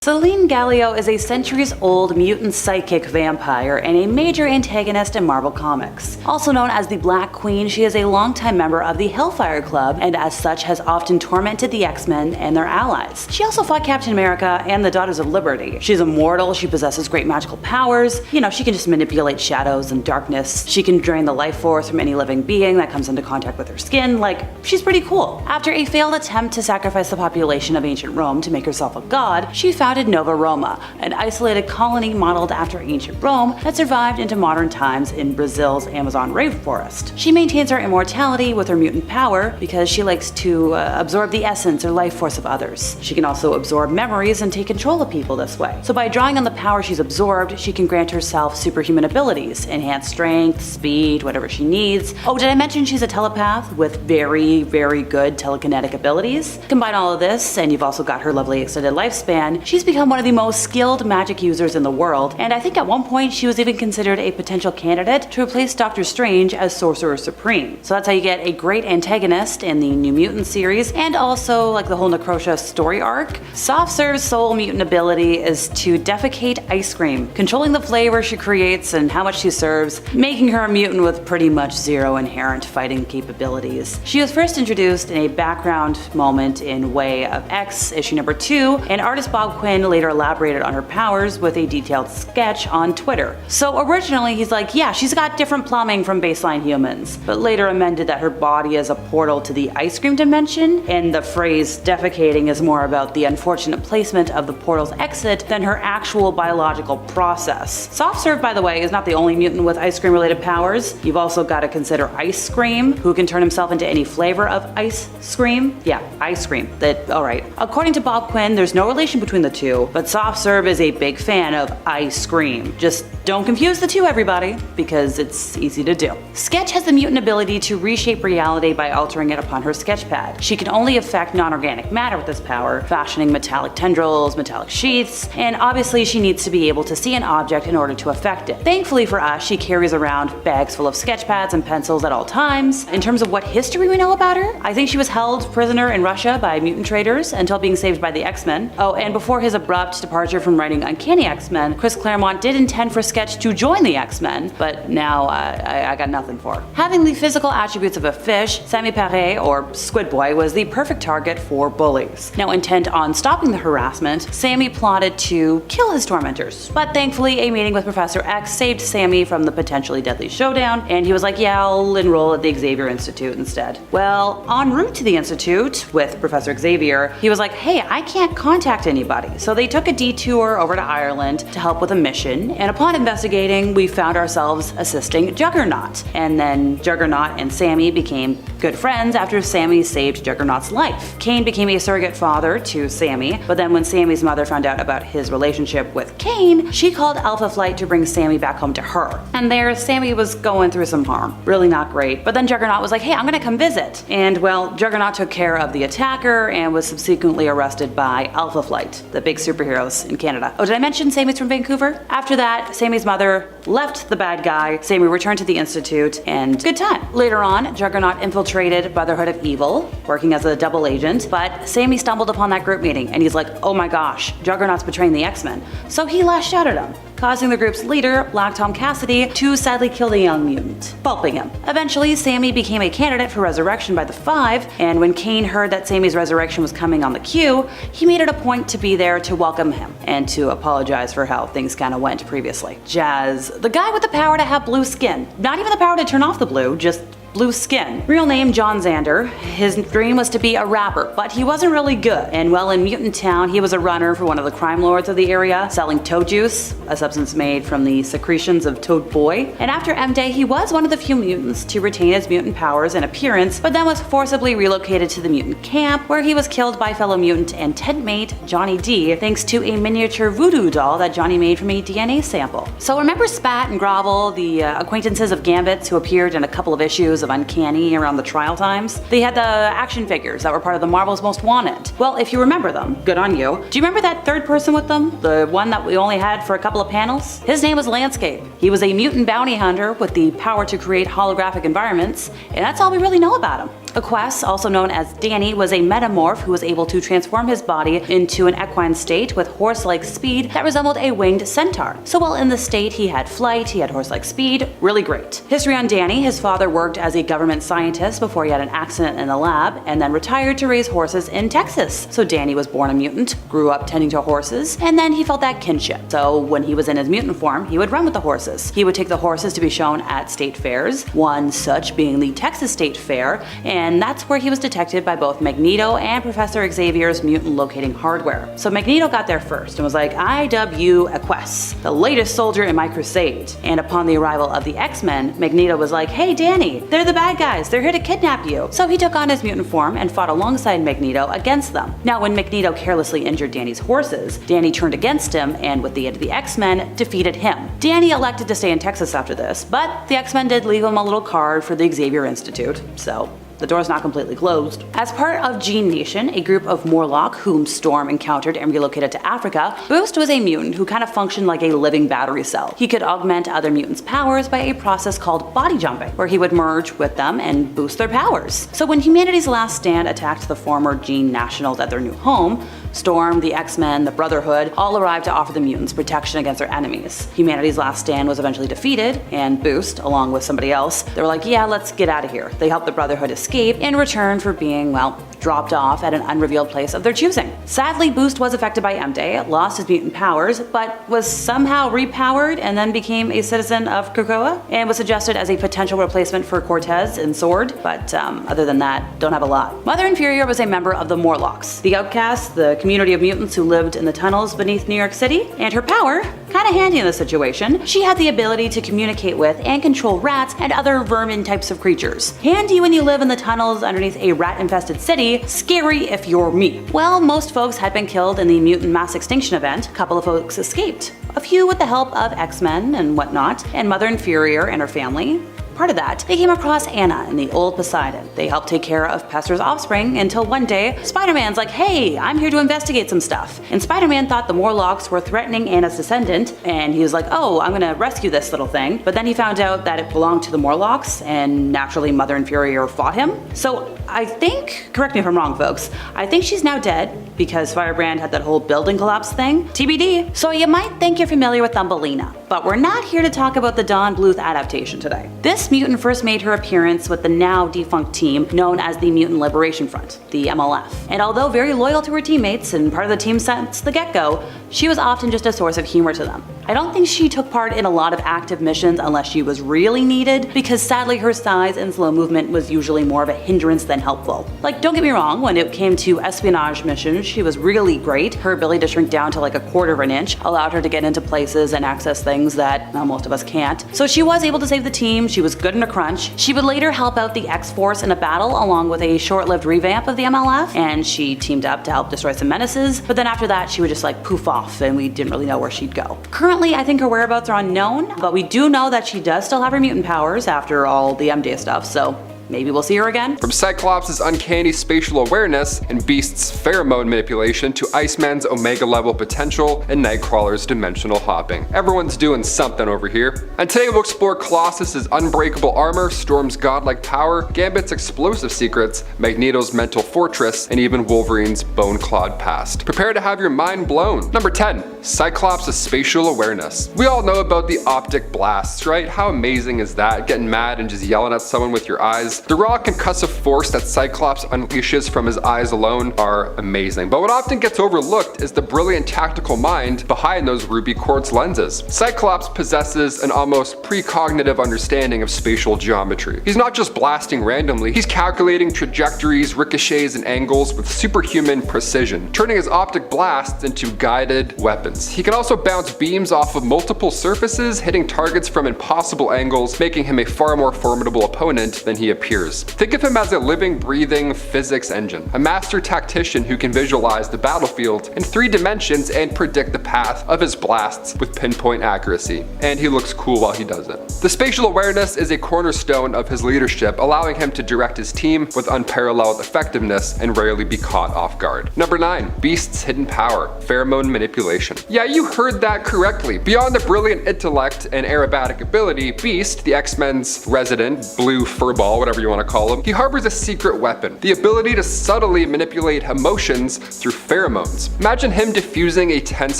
Selene Gallio is a centuries-old mutant psychic vampire and a major antagonist in Marvel Comics. Also known as the Black Queen, she is a longtime member of the Hellfire Club and as such has often tormented the X-Men and their allies. She also fought Captain America and the Daughters of Liberty. She's immortal, she possesses great magical powers, she can just manipulate shadows and darkness. She can drain the life force from any living being that comes into contact with her skin. She's pretty cool. After a failed attempt to sacrifice the population of ancient Rome to make herself a god, she founded Nova Roma, an isolated colony modeled after ancient Rome that survived into modern times in Brazil's Amazon rainforest. She maintains her immortality with her mutant power because she likes to absorb the essence or life force of others. She can also absorb memories and take control of people this way. So by drawing on the power she's absorbed, she can grant herself superhuman abilities, enhanced strength, speed, whatever she needs. Oh, did I mention she's a telepath with very, very good telekinetic abilities? Combine all of this, and you've also got her lovely extended lifespan. She's become one of the most skilled magic users in the world, and I think at one point she was even considered a potential candidate to replace Doctor Strange as Sorcerer Supreme. So that's how you get a great antagonist in the New Mutant series, and also the whole Necrosha story arc. Soft Serve's sole mutant ability is to defecate ice cream, controlling the flavor she creates and how much she serves, making her a mutant with pretty much zero inherent fighting capabilities. She was first introduced in a background moment in Way of X, issue number 2, and artist Bob Quinn later elaborated on her powers with a detailed sketch on Twitter. So originally he's like, yeah, she's got different plumbing from baseline humans, but later amended that her body is a portal to the ice cream dimension, and the phrase defecating is more about the unfortunate placement of the portal's exit than her actual biological process. Soft Serve, by the way, is not the only mutant with ice cream related powers. You've also got to consider Ice Cream, who can turn himself into any flavor of ice cream. Yeah, ice cream. Alright. According to Bob Quinn, there's no relation between the two, but Soft Serve is a big fan of ice cream. Just don't confuse the two, everybody, because it's easy to do. Sketch has the mutant ability to reshape reality by altering it upon her sketch pad. She can only affect non-organic matter with this power, fashioning metallic tendrils, metallic sheaths, and obviously she needs to be able to see an object in order to affect it. Thankfully for us, she carries around bags full of sketch pads and pencils at all times. In terms of what history we know about her, I think she was held prisoner in Russia by mutant traders until being saved by the X-Men. Oh, and before his abrupt departure from writing Uncanny X-Men, Chris Claremont did intend for Sketch to join the X-Men, but now I got nothing for her. Having the physical attributes of a fish, Sammy Perret, or Squid Boy, was the perfect target for bullies. Now intent on stopping the harassment, Sammy plotted to kill his tormentors, but thankfully a meeting with Professor X saved Sammy from the potentially deadly showdown, and he was like, yeah, I'll enroll at the Xavier Institute instead. Well, en route to the Institute with Professor Xavier, he was like, hey, I can't contact anybody. So they took a detour over to Ireland to help with a mission, and upon investigating, we found ourselves assisting Juggernaut. And then Juggernaut and Sammy became good friends after Sammy saved Juggernaut's life. Kane became a surrogate father to Sammy, but then when Sammy's mother found out about his relationship with Kane, she called Alpha Flight to bring Sammy back home to her. And there, Sammy was going through some harm. Really not great. But then Juggernaut was like, hey, I'm gonna come visit. And well, Juggernaut took care of the attacker and was subsequently arrested by Alpha Flight, the big superheroes in Canada. Oh, did I mention Sammy's from Vancouver? After that, Sammy's mother left the bad guy, Sammy returned to the Institute, and good time. Later on, Juggernaut infiltrated Brotherhood of Evil, working as a double agent, but Sammy stumbled upon that group meeting and he's like, oh my gosh, Juggernaut's betraying the X-Men. So he lashed out at him, causing the group's leader, Black Tom Cassidy, to sadly kill the young mutant, pulping him. Eventually, Sammy became a candidate for resurrection by the Five, and when Kane heard that Sammy's resurrection was coming on the queue, he made it a point to be there to welcome him and to apologize for how things kind of went previously. Jazz, the guy with the power to have blue skin. Not even the power to turn off the blue, just blue skin. Real name John Xander. His dream was to be a rapper, but he wasn't really good. And while in Mutant Town, he was a runner for one of the crime lords of the area, selling toad juice, a substance made from the secretions of Toad Boy. And after M-Day, he was one of the few mutants to retain his mutant powers and appearance, but then was forcibly relocated to the mutant camp, where he was killed by fellow mutant and tent mate Johnny D, thanks to a miniature voodoo doll that Johnny made from a DNA sample. So remember Spat and Grovel, the acquaintances of Gambits who appeared in a couple of issues of Uncanny around the trial times? They had the action figures that were part of the Marvel's Most Wanted. Well, if you remember them, good on you. Do you remember that third person with them? The one that we only had for a couple of panels? His name was Landscape. He was a mutant bounty hunter with the power to create holographic environments, and that's all we really know about him. Equus, also known as Danny, was a metamorph who was able to transform his body into an equine state with horse-like speed that resembled a winged centaur. So while in the state he had flight, he had horse-like speed, really great. History on Danny: his father worked as a government scientist before he had an accident in the lab, and then retired to raise horses in Texas. So Danny was born a mutant, grew up tending to horses, and then he felt that kinship. So when he was in his mutant form, he would run with the horses. He would take the horses to be shown at state fairs, one such being the Texas State Fair, and that's where he was detected by both Magneto and Professor Xavier's mutant locating hardware. So Magneto got there first and was like, "I dub you Equus, the latest soldier in my crusade." And upon the arrival of the X-Men, Magneto was like, "Hey Danny, they're the bad guys, they're here to kidnap you." So he took on his mutant form and fought alongside Magneto against them. Now when Magneto carelessly injured Danny's horses, Danny turned against him and with the aid of the X-Men, defeated him. Danny elected to stay in Texas after this, but the X-Men did leave him a little card for the Xavier Institute, so the door's not completely closed. As part of Gene Nation, a group of Morlock whom Storm encountered and relocated to Africa, Boost was a mutant who kind of functioned like a living battery cell. He could augment other mutants' powers by a process called body jumping, where he would merge with them and boost their powers. So when humanity's last stand attacked the former Gene Nationals at their new home, Storm, the X-Men, the Brotherhood all arrived to offer the mutants protection against their enemies. Humanity's last stand was eventually defeated, and Boost, along with somebody else, they were like, "Yeah, let's get out of here." They helped the Brotherhood escape in return for being, well, dropped off at an unrevealed place of their choosing. Sadly, Boost was affected by M-Day, lost his mutant powers, but was somehow repowered and then became a citizen of Krakoa, and was suggested as a potential replacement for Cortez in Sword, but other than that, don't have a lot. Mother Inferior was a member of the Morlocks, the outcasts, the community of mutants who lived in the tunnels beneath New York City, and her power, kinda handy in this situation, she had the ability to communicate with and control rats and other vermin types of creatures. Handy when you live in the tunnels underneath a rat-infested city, scary if you're me. Well, most folks had been killed in the mutant mass extinction event. A couple of folks escaped, a few with the help of X-Men and whatnot, and Mother Inferior and her family. Part of that, they came across Anna in the old Poseidon. They helped take care of Pester's offspring until one day, Spider-Man's like, "Hey, I'm here to investigate some stuff." And Spider-Man thought the Morlocks were threatening Anna's descendant, and he was like, "Oh, I'm gonna rescue this little thing." But then he found out that it belonged to the Morlocks, and naturally Mother Inferior fought him. So I think, correct me if I'm wrong folks, I think she's now dead because Firebrand had that whole building collapse thing. TBD. So you might think you're familiar with Thumbelina, but we're not here to talk about the Don Bluth adaptation today. This mutant first made her appearance with the now defunct team known as the Mutant Liberation Front, the MLF. And although very loyal to her teammates and part of the team since the get-go, she was often just a source of humor to them. I don't think she took part in a lot of active missions unless she was really needed, because sadly her size and slow movement was usually more of a hindrance than helpful. Like, don't get me wrong, when it came to espionage missions, she was really great. Her ability to shrink down to like a quarter of an inch allowed her to get into places and access things that most of us can't. So she was able to save the team, she was good in a crunch. She would later help out the X-Force in a battle along with a short-lived revamp of the MLF, and she teamed up to help destroy some menaces, but then after that she would just like poof off and we didn't really know where she'd go. Currently, I think her whereabouts are unknown, but we do know that she does still have her mutant powers after all the M-Day stuff, so maybe we'll see her again. From Cyclops' uncanny spatial awareness and Beast's pheromone manipulation to Iceman's Omega level potential and Nightcrawler's dimensional hopping. Everyone's doing something over here. And today we'll explore Colossus's unbreakable armor, Storm's godlike power, Gambit's explosive secrets, Magneto's mental fortress, and even Wolverine's bone-clawed past. Prepare to have your mind blown. Number 10. Cyclops' spatial awareness. We all know about the optic blasts, right? How amazing is that? Getting mad and just yelling at someone with your eyes. The raw concussive force that Cyclops unleashes from his eyes alone are amazing, but what often gets overlooked is the brilliant tactical mind behind those ruby quartz lenses. Cyclops possesses an almost precognitive understanding of spatial geometry. He's not just blasting randomly, he's calculating trajectories, ricochets, and angles with superhuman precision, turning his optic blasts into guided weapons. He can also bounce beams off of multiple surfaces, hitting targets from impossible angles, making him a far more formidable opponent than he appears. Think of him as a living, breathing physics engine, a master tactician who can visualize the battlefield in 3 dimensions and predict the path of his blasts with pinpoint accuracy. And he looks cool while he does it. The spatial awareness is a cornerstone of his leadership, allowing him to direct his team with unparalleled effectiveness effectiveness and rarely be caught off guard. Number 9. Beast's hidden power, pheromone manipulation. Yeah, you heard that correctly. Beyond the brilliant intellect and aerobatic ability, Beast, the X-Men's resident blue furball, whatever you want to call him, he harbors a secret weapon, the ability to subtly manipulate emotions through pheromones. Imagine him diffusing a tense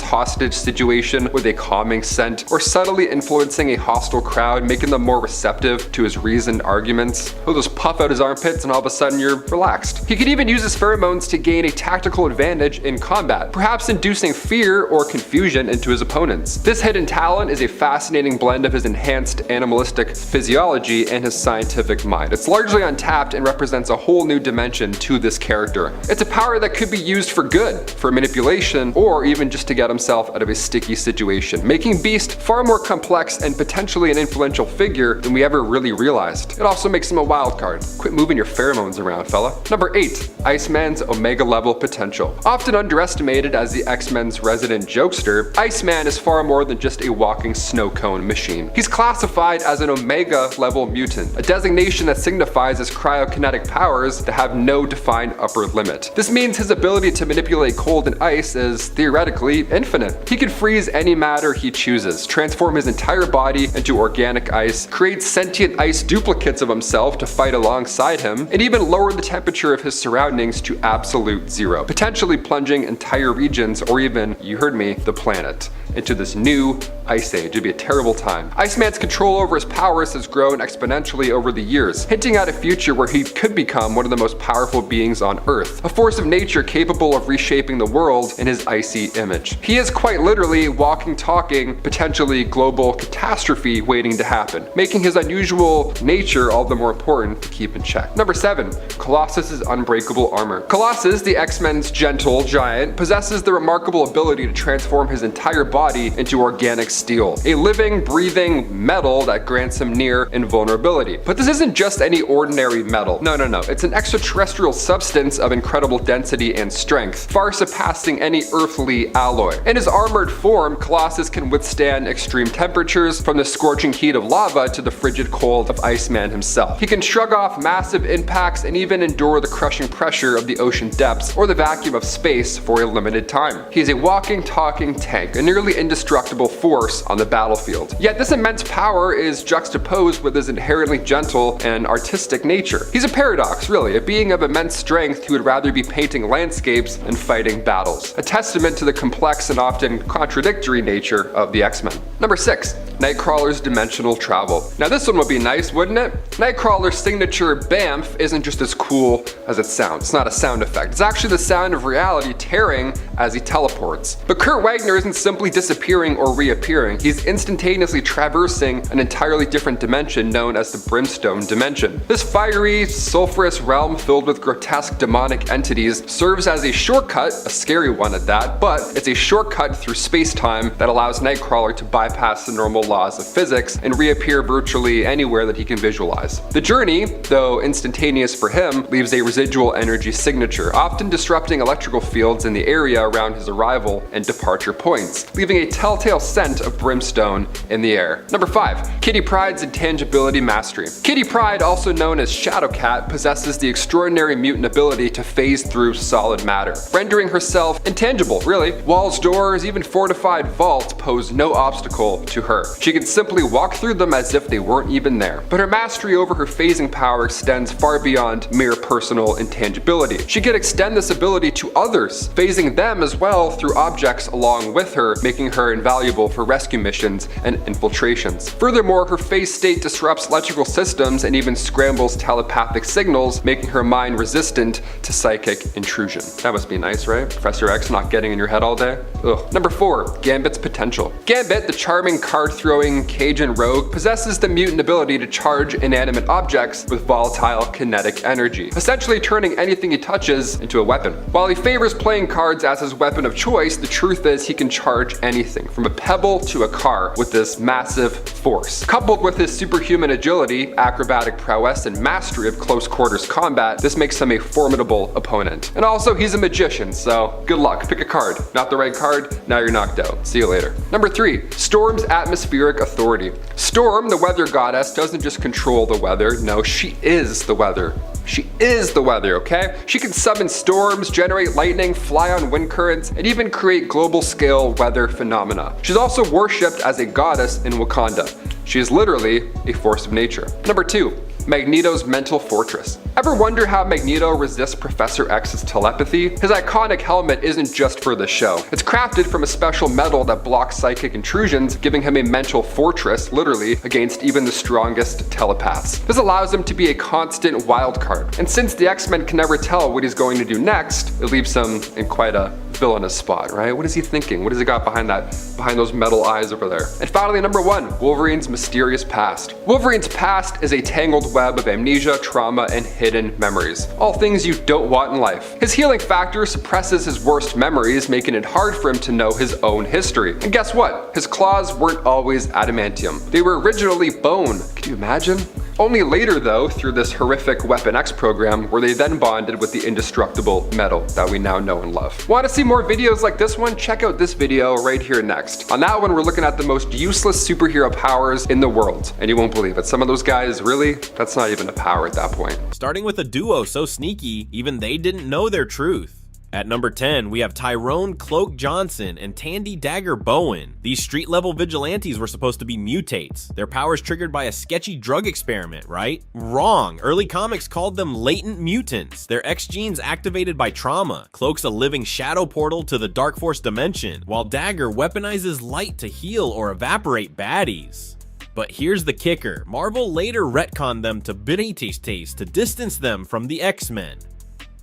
hostage situation with a calming scent, or subtly influencing a hostile crowd, making them more receptive to his reasoned arguments. He'll just puff out his armpits and all of a sudden you're relaxed. He could even use his pheromones to gain a tactical advantage in combat, perhaps inducing fear or confusion into his opponents. This hidden talent is a fascinating blend of his enhanced animalistic physiology and his scientific mind. It's largely untapped and represents a whole new dimension to this character. It's a power that could be used for good, for manipulation, or even just to get himself out of a sticky situation, making Beast far more complex and potentially an influential figure than we ever really realized. It also makes him a wild card. Quit moving your pheromones around, fella. Number 8. Iceman's Omega level potential. Often underestimated as the X-Men's resident jokester, Iceman is far more than just a walking snow cone machine. He's classified as an Omega level mutant, a designation that signifies his cryokinetic powers that have no defined upper limit. This means his ability to manipulate cold and ice is theoretically infinite. He can freeze any matter he chooses, transform his entire body into organic ice, create sentient ice duplicates of himself to fight alongside him, and even lower the temperature of his surroundings to absolute zero, potentially plunging entire regions, or even, you heard me, the planet, into this new ice age. It'd be a terrible time. Iceman's control over his powers has grown exponentially over the years, hinting at a future where he could become one of the most powerful beings on Earth, a force of nature capable of reshaping the world in his icy image. He is quite literally walking, talking, potentially global catastrophe waiting to happen, making his unusual nature all the more important to keep in check. Number 7. Colossus's unbreakable armor. Colossus, the X-Men's gentle giant, possesses the remarkable ability to transform his entire body into organic steel, a living, breathing metal that grants him near invulnerability. But this isn't just any ordinary metal. No. It's an extraterrestrial substance of incredible density and strength, far surpassing any earthly alloy. In his armored form, Colossus can withstand extreme temperatures, from the scorching heat of lava to the frigid cold of Iceman himself. He can shrug off massive impacts and even endure the crushing pressure of the ocean depths or the vacuum of space for a limited time. He is a walking, talking tank, a nearly indestructible force on the battlefield. Yet this immense power is juxtaposed with his inherently gentle and artistic nature. He's a paradox, really, a being of immense strength who would rather be painting landscapes than fighting battles, a testament to the complex and often contradictory nature of the X-Men. Number 6. Nightcrawler's dimensional travel. Now this one would be nice, wouldn't it? Nightcrawler's signature BAMF isn't just as cool as it sounds. It's not a sound effect. It's actually the sound of reality tearing as he teleports. But Kurt Wagner isn't simply disappearing or reappearing. He's instantaneously traversing an entirely different dimension known as the Brimstone Dimension. This fiery, sulfurous realm filled with grotesque demonic entities serves as a shortcut, a scary one at that, but it's a shortcut through space-time that allows Nightcrawler to bypass the normal laws of physics and reappear virtually anywhere that he can visualize. The journey, though instantaneous for him, leaves a residual energy signature, often disrupting electrical fields in the area around his arrival and departure points, leaving a telltale scent of brimstone in the air. Number 5. Kitty Pryde's intangibility mastery. Kitty Pryde, also known as Shadowcat, possesses the extraordinary mutant ability to phase through solid matter, rendering herself intangible, really. Walls, doors, even fortified vaults pose no obstacle to her. She can simply walk through them as if they weren't even there. But her mastery over her phasing power extends far beyond mere personal intangibility. She can extend this ability to others, phasing them as well through objects along with her, making her invaluable for rescue missions and infiltrations. Furthermore, her phase state disrupts electrical systems and even scrambles telepathic signals, making her mind resistant to psychic intrusion. That must be nice, right? Professor X not getting in your head all day? Ugh. Number 4. Gambit's potential. Gambit, the charming card-throwing Cajun rogue, possesses the mutant ability to charge inanimate objects with volatile kinetic energy, essentially turning anything he touches into a weapon. While he favors playing cards as his weapon of choice, the truth is he can charge anything, from a pebble to a car, with this massive force. Coupled with his superhuman agility, acrobatic prowess, and mastery of close quarters combat, this makes him a formidable opponent. And also, he's a magician, so good luck. Pick a card. Not the right card, now you're knocked out. See you later. Number 3. Storm's atmospheric authority. Storm, the weather goddess, doesn't just control the weather. No, she is the weather. She is the weather, okay? She can summon storms, generate lightning, fly on wind currents, and even create global scale weather phenomena. She's also worshipped as a goddess in Wakanda. She is literally a force of nature. Number 2. Magneto's mental fortress. Ever wonder how Magneto resists Professor X's telepathy? His iconic helmet isn't just for the show. It's crafted from a special metal that blocks psychic intrusions, giving him a mental fortress, literally, against even the strongest telepaths. This allows him to be a constant wild card. And since the X-Men can never tell what he's going to do next, it leaves him in quite a villainous spot, right? What is he thinking? What has he got behind those metal eyes over there? And finally, number 1, Wolverine's mysterious past. Wolverine's past is a tangled web of amnesia, trauma, and hidden memories. All things you don't want in life. His healing factor suppresses his worst memories, making it hard for him to know his own history. And guess what? His claws weren't always adamantium. They were originally bone. Can you imagine? Only later though, through this horrific Weapon X program, were they then bonded with the indestructible metal that we now know and love. Want to see more videos like this one? Check out this video right here next. On that one, we're looking at the most useless superhero powers in the world. And you won't believe it. Some of those guys, really, that's not even a power at that point. Starting with a duo so sneaky, even they didn't know their truth. At number 10, we have Tyrone Cloak Johnson and Tandy Dagger Bowen. These street-level vigilantes were supposed to be mutates. Their powers triggered by a sketchy drug experiment, right? Wrong. Early comics called them latent mutants. Their X genes activated by trauma. Cloak's a living shadow portal to the Dark Force dimension, while Dagger weaponizes light to heal or evaporate baddies. But here's the kicker. Marvel later retconned them to Taste to distance them from the X-Men.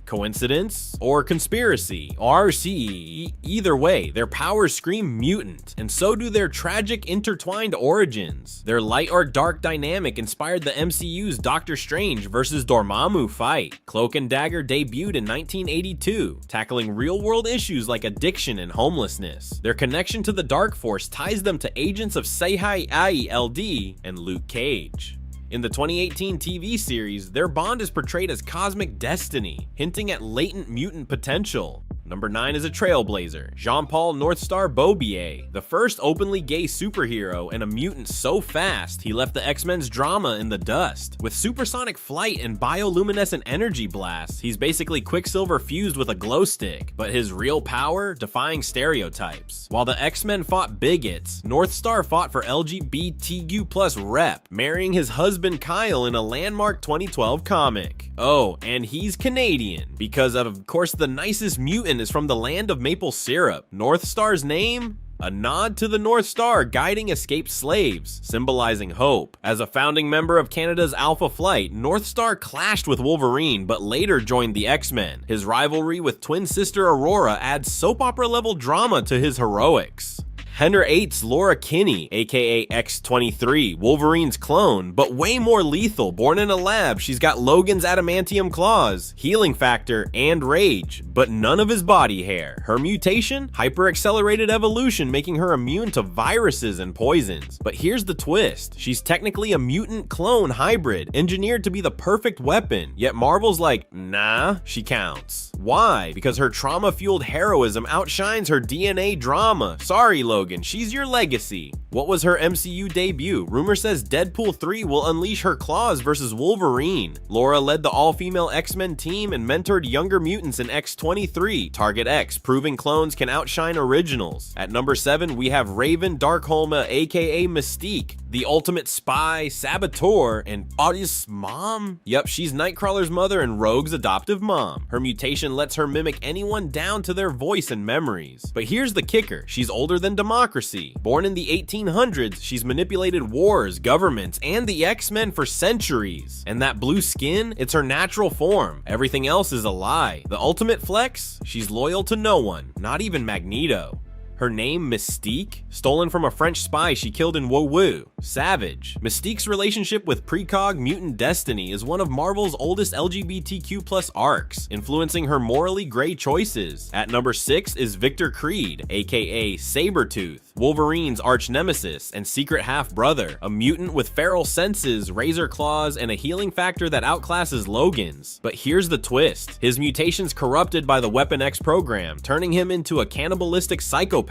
Coincidence or conspiracy? RC. Either way, their powers scream mutant, and so do their tragic intertwined origins. Their light or dark dynamic inspired the MCU's Doctor Strange vs. Dormammu fight. Cloak and Dagger debuted in 1982, tackling real-world issues like addiction and homelessness. Their connection to the Dark Force ties them to agents of Seihai LD and Luke Cage. In the 2018 TV series, their bond is portrayed as cosmic destiny, hinting at latent mutant potential. Number 9 is a trailblazer, Jean-Paul Northstar Beaubier, the first openly gay superhero and a mutant so fast he left the X-Men's drama in the dust. With supersonic flight and bioluminescent energy blasts, he's basically Quicksilver fused with a glow stick, but his real power, defying stereotypes. While the X-Men fought bigots, Northstar fought for LGBTQ+ rep, marrying his husband Kyle in a landmark 2012 comic. Oh, and he's Canadian, because of course the nicest mutant is from the land of maple syrup. Northstar's name? A nod to the North Star guiding escaped slaves, symbolizing hope. As a founding member of Canada's Alpha Flight, Northstar clashed with Wolverine but later joined the X-Men. His rivalry with twin sister Aurora adds soap opera level drama to his heroics. Henry VIII's Laura Kinney, aka X-23, Wolverine's clone, but way more lethal. Born in a lab, she's got Logan's adamantium claws, healing factor, and rage, but none of his body hair. Her mutation? Hyper-accelerated evolution, making her immune to viruses and poisons. But here's the twist. She's technically a mutant clone hybrid, engineered to be the perfect weapon, yet Marvel's like, nah, she counts. Why? Because her trauma-fueled heroism outshines her DNA drama. Sorry, Logan. She's your legacy. What was her MCU debut? Rumor says Deadpool 3 will unleash her claws versus Wolverine. Laura led the all-female X-Men team and mentored younger mutants in X-23, Target X, proving clones can outshine originals. At number 7, we have Raven Darkholme, aka Mystique, the ultimate spy, saboteur, and Audie's mom? Yep, she's Nightcrawler's mother and Rogue's adoptive mom. Her mutation lets her mimic anyone down to their voice and memories. But here's the kicker, she's older than democracy. Born in the 1800s, she's manipulated wars, governments, and the X-Men for centuries. And that blue skin, it's her natural form. Everything else is a lie. The ultimate flex? She's loyal to no one, not even Magneto. Her name, Mystique? Stolen from a French spy she killed in Wowo. Savage. Mystique's relationship with Precog Mutant Destiny is one of Marvel's oldest LGBTQ+ arcs, influencing her morally gray choices. At number 6 is Victor Creed, aka Sabretooth, Wolverine's arch nemesis and secret half-brother, a mutant with feral senses, razor claws, and a healing factor that outclasses Logan's. But here's the twist. His mutation's corrupted by the Weapon X program, turning him into a cannibalistic psychopath.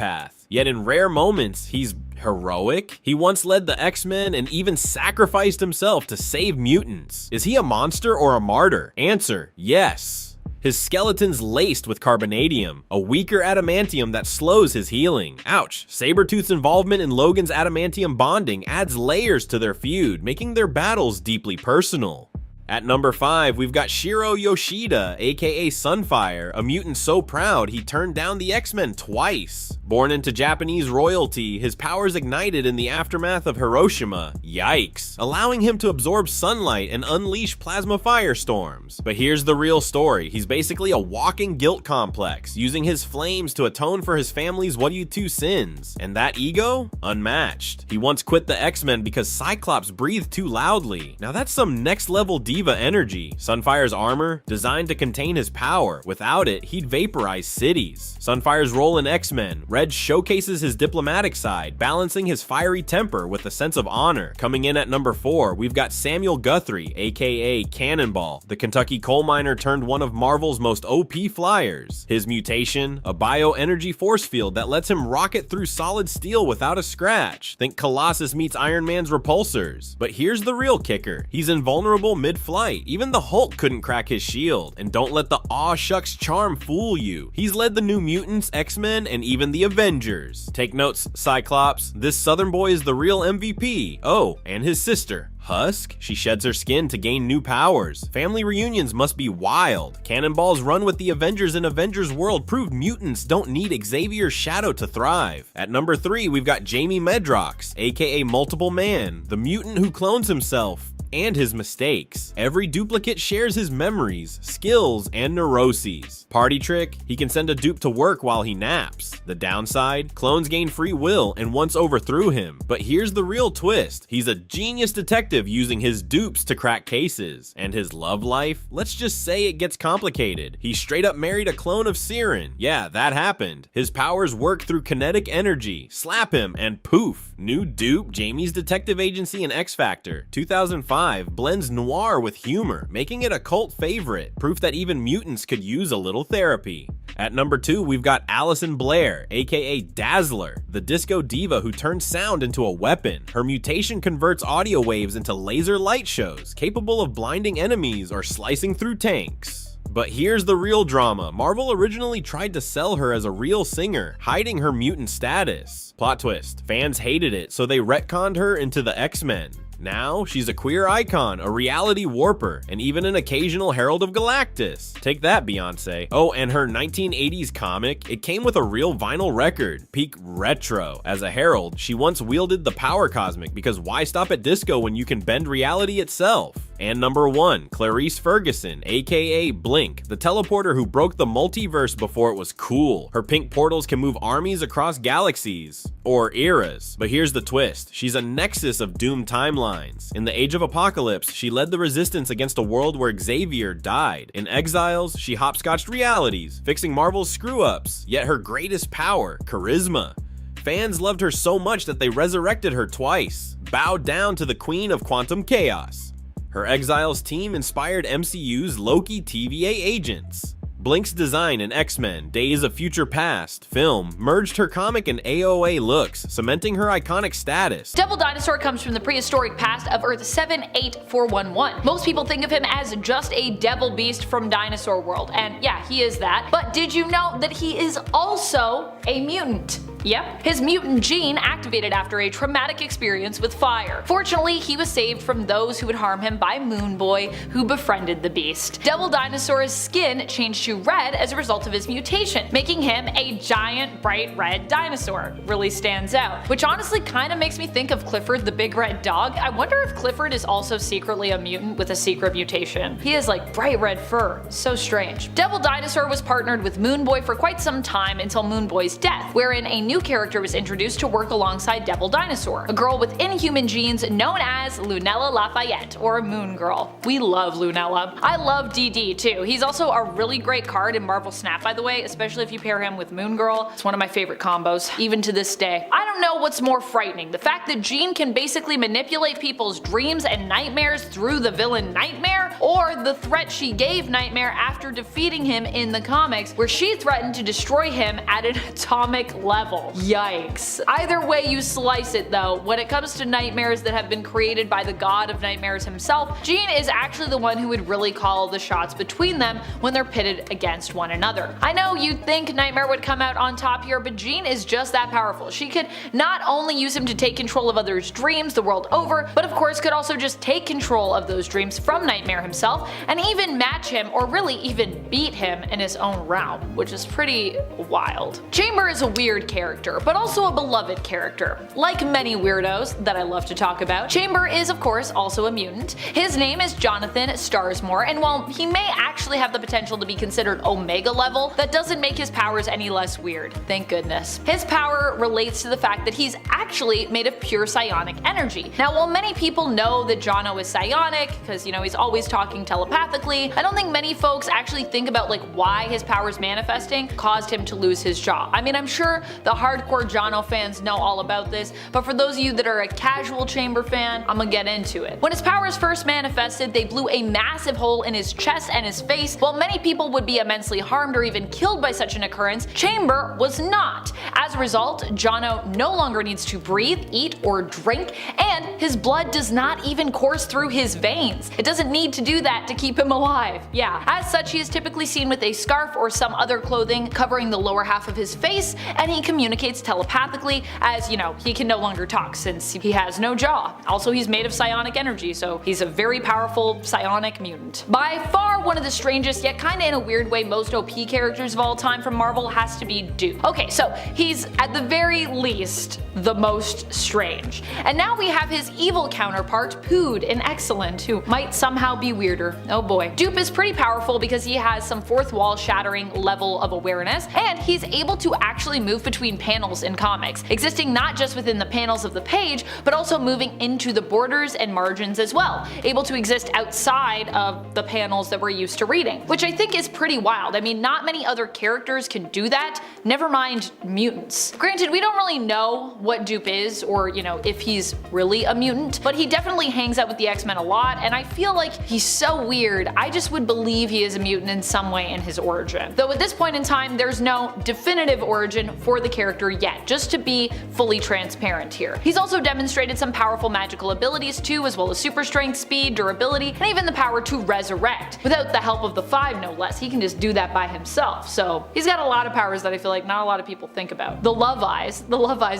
Yet in rare moments, he's Heroic? He once led the X-Men and even sacrificed himself to save mutants. Is he a monster or a martyr? Answer, yes. His skeleton's laced with carbonadium, a weaker adamantium that slows his healing. Ouch. Sabretooth's involvement in Logan's adamantium bonding adds layers to their feud, making their battles deeply personal. At number 5, we've got Shiro Yoshida, aka Sunfire, a mutant so proud he turned down the X-Men twice. Born into Japanese royalty, his powers ignited in the aftermath of Hiroshima, yikes, allowing him to absorb sunlight and unleash plasma firestorms. But here's the real story, he's basically a walking guilt complex, using his flames to atone for his family's what you two sins. And that ego? Unmatched. He once quit the X-Men because Cyclops breathed too loudly. Now that's some next level diva energy. Sunfire's armor, designed to contain his power. Without it, he'd vaporize cities. Sunfire's role in X-Men, Red showcases his diplomatic side, balancing his fiery temper with a sense of honor. Coming in at number 4, we've got Samuel Guthrie, aka Cannonball, the Kentucky coal miner turned one of Marvel's most OP flyers. His mutation, a bioenergy force field that lets him rocket through solid steel without a scratch. Think Colossus meets Iron Man's repulsors. But here's the real kicker, he's invulnerable mid-flight. Even the Hulk couldn't crack his shield. And don't let the aw shucks charm fool you. He's led the New Mutants, X-Men, and even the Avengers. Take notes, Cyclops. This Southern boy is the real MVP. Oh, and his sister, Husk. She sheds her skin to gain new powers. Family reunions must be wild. Cannonball's run with the Avengers in Avengers World proved mutants don't need Xavier's shadow to thrive. At number 3, we've got Jamie Medrox, aka Multiple Man, the mutant who clones himself and his mistakes. Every duplicate shares his memories, skills, and neuroses. Party trick, he can send a dupe to work while he naps. The downside, clones gain free will and once overthrew him. But here's the real twist, he's a genius detective using his dupes to crack cases. And his love life? Let's just say it gets complicated. He straight up married a clone of Siren. Yeah, that happened. His powers work through kinetic energy. Slap him and poof. New dupe, Jamie's detective agency in X Factor. 2005 blends noir with humor, making it a cult favorite, proof that even mutants could use a little therapy. At number 2, we've got Allison Blair, aka Dazzler, the disco diva who turns sound into a weapon. Her mutation converts audio waves into laser light shows, capable of blinding enemies or slicing through tanks. But here's the real drama. Marvel originally tried to sell her as a real singer, hiding her mutant status. Plot twist, fans hated it, so they retconned her into the X-Men. Now, she's a queer icon, a reality warper, and even an occasional Herald of Galactus. Take that, Beyonce. Oh, and her 1980s comic, it came with a real vinyl record, peak retro. As a Herald, she once wielded the power cosmic, because why stop at disco when you can bend reality itself? And number 1, Clarice Ferguson, aka Blink, the teleporter who broke the multiverse before it was cool. Her pink portals can move armies across galaxies, or eras. But here's the twist, she's a nexus of doomed timelines. In the Age of Apocalypse, she led the resistance against a world where Xavier died. In Exiles, she hopscotched realities, fixing Marvel's screw-ups, yet her greatest power, charisma. Fans loved her so much that they resurrected her twice, bowed down to the Queen of Quantum Chaos. Her Exiles team inspired MCU's Loki TVA agents. Blink's design in X-Men, Days of Future Past film merged her comic and AOA looks, cementing her iconic status. Devil Dinosaur comes from the prehistoric past of Earth 78411. Most people think of him as just a devil beast from Dinosaur World, and yeah, he is that. But did you know that he is also a mutant? Yep, his mutant gene activated after a traumatic experience with fire. Fortunately, he was saved from those who would harm him by Moon Boy, who befriended the beast. Devil Dinosaur's skin changed to red as a result of his mutation, making him a giant bright red dinosaur. Really stands out. Which honestly kinda makes me think of Clifford the Big Red Dog. I wonder if Clifford is also secretly a mutant with a secret mutation. He has like bright red fur. So strange. Devil Dinosaur was partnered with Moon Boy for quite some time until Moon Boy's death, wherein a new character was introduced to work alongside Devil Dinosaur, a girl with inhuman genes known as Lunella Lafayette, or Moon Girl. We love Lunella. I love DD too. He's also a really great card in Marvel Snap, by the way, especially if you pair him with Moon Girl. It's one of my favorite combos, even to this day. I don't know what's more frightening, the fact that Jean can basically manipulate people's dreams and nightmares through the villain Nightmare, or the threat she gave Nightmare after defeating him in the comics, where she threatened to destroy him at an atomic level. Yikes. Either way you slice it though, when it comes to nightmares that have been created by the god of nightmares himself, Jean is actually the one who would really call the shots between them when they're pitted against one another. I know you'd think Nightmare would come out on top here, but Jean is just that powerful. She could not only use him to take control of others' dreams the world over, but of course could also just take control of those dreams from Nightmare himself, and even match him, or really even beat him in his own realm, which is pretty wild. Chamber is a weird character, but also a beloved character. Like many weirdos that I love to talk about, Chamber is of course also a mutant. His name is Jonathan Starsmore, and while he may actually have the potential to be considered Omega level, that doesn't make his powers any less weird, thank goodness. His power relates to the fact that he's actually made of pure psionic energy. Now while many people know that Jono is psionic, because you know he's always talking telepathically, I don't think many folks actually think about like why his powers manifesting caused him to lose his jaw. I mean, I'm sure the hardcore Jono fans know all about this, but for those of you that are a casual Chamber fan, I'm gonna get into it. When his powers first manifested, they blew a massive hole in his chest and his face. While many people would be immensely harmed or even killed by such an occurrence, Chamber was not. As a result, Jono no longer needs to breathe, eat, or drink, and his blood does not even course through his veins. It doesn't need to do that to keep him alive. Yeah, as such he is typically seen with a scarf or some other clothing covering the lower half of his face, and he communicates telepathically, as you know, he can no longer talk since he has no jaw. Also, he's made of psionic energy, so he's a very powerful psionic mutant. By far one of the strangest, yet kinda in a weird way most OP characters of all time from Marvel has to be Duke. Okay, so he's at the very least the most strange. And now we have his evil counterpart, Pood in Excellent, who might somehow be weirder. Oh boy. Dupe is pretty powerful because he has some fourth wall shattering level of awareness, and he's able to actually move between panels in comics, existing not just within the panels of the page, but also moving into the borders and margins as well, able to exist outside of the panels that we're used to reading, which I think is pretty wild. I mean, not many other characters can do that, never mind mutants. Granted, we don't really know what Dupe is, or you know, if he's really a mutant, but he definitely hangs out with the X-Men a lot, and I feel like he's so weird, I just would believe he is a mutant in some way in his origin. Though at this point in time, there's no definitive origin for the character yet, just to be fully transparent here. He's also demonstrated some powerful magical abilities too, as well as super strength, speed, durability, and even the power to resurrect. Without the help of the Five no less, he can just do that by himself, so he's got a lot of powers that I feel like not a lot of people think about. The Love Eyes